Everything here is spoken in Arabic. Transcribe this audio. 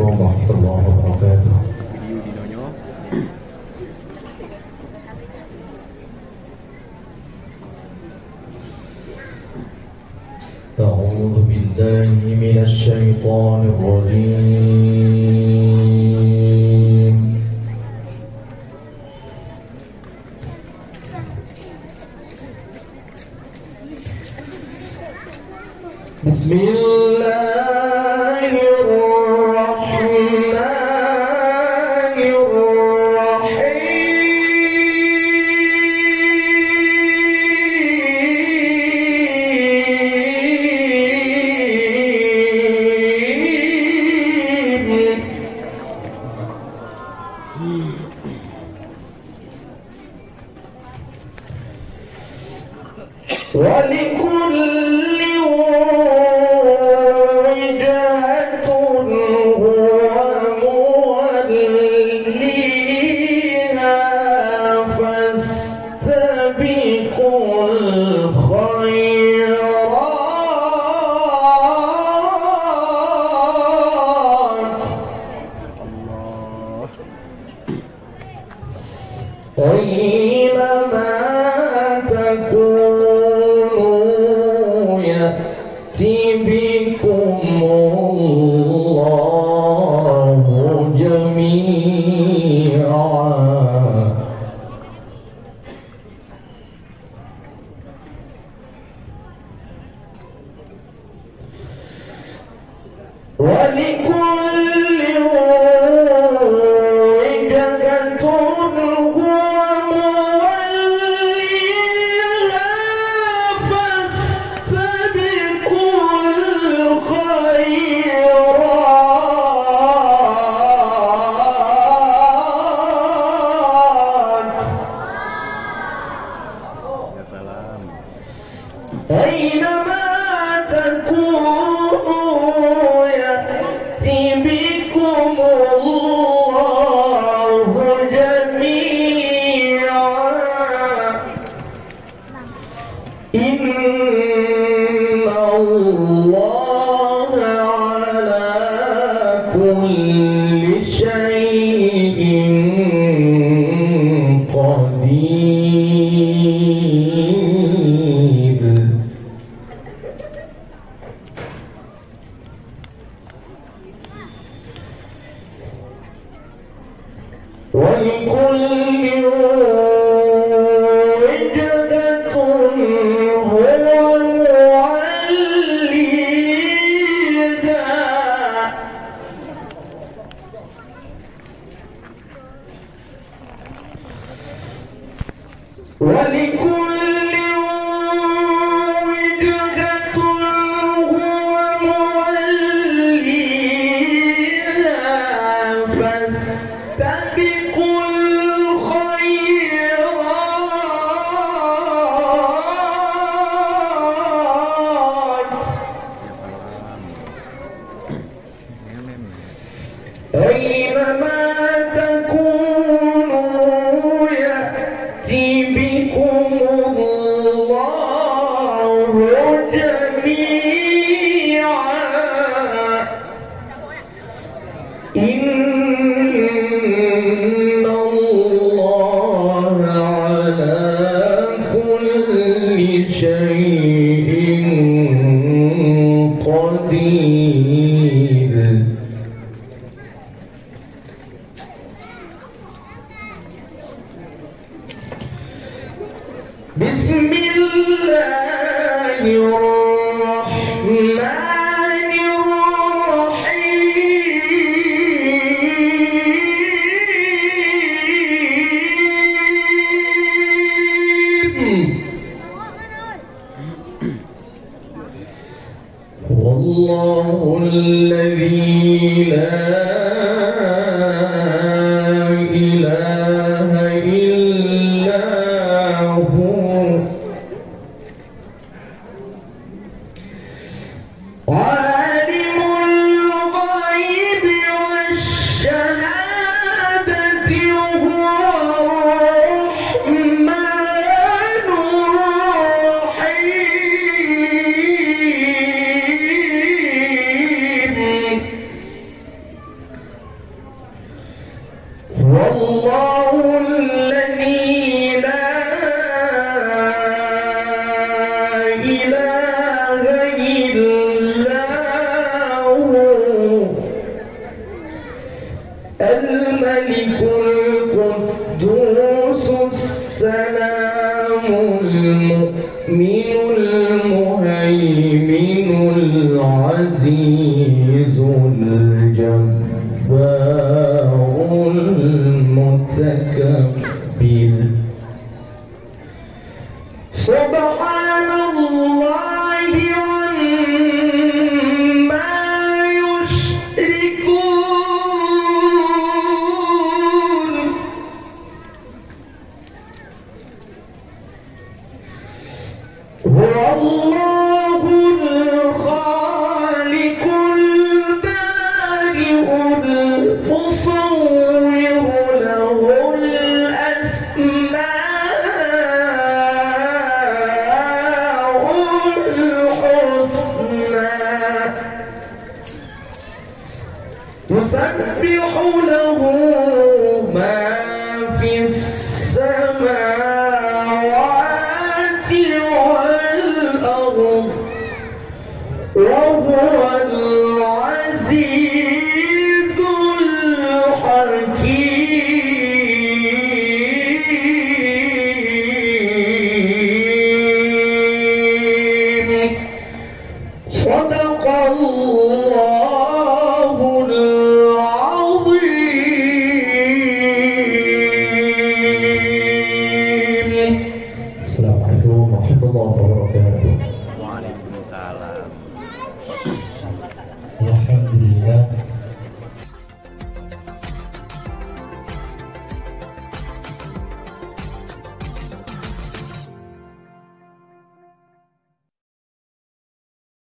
Assalamualaikum warahmatullahi wabarakatuh. Video dinonya. أعوذ بالله من الشيطان الرجيم. بسم الله الرحمن ولكل وجهة هو موليها فاستبقوا الخيرات أينما تكونوا يأتي بكم الله جميعا ولكل وجهة هو موليها فاستبقوا الخيرات Ya salam. أينما تكونوا يأتي بكم الله جميعا إن الله على كل شيء قدير. ولكل وجهة هو موليها ولكل وجهة هو موليها فاستبقوا الخيرات أينما تكونوا يأتي بكم الله جميعا إن الله على كل شيء قدير. بسم الله الرحمن الرحيم. والله الذي لا إله إلا هو عالم الغيب والشهادة هو الرحمن الرحيم. المؤمن المهيمن العزيز الجبار المتكبر سبحان الله عما يشركون هو الله الخالق البارئ المصور له الأسماء الحسنى يسبح له ما في السماوات والأرض وهو العزيز الحكيم صدق الله العظيم. السلام عليكم ورحمة الله وبركاته. Waalaikumsalam.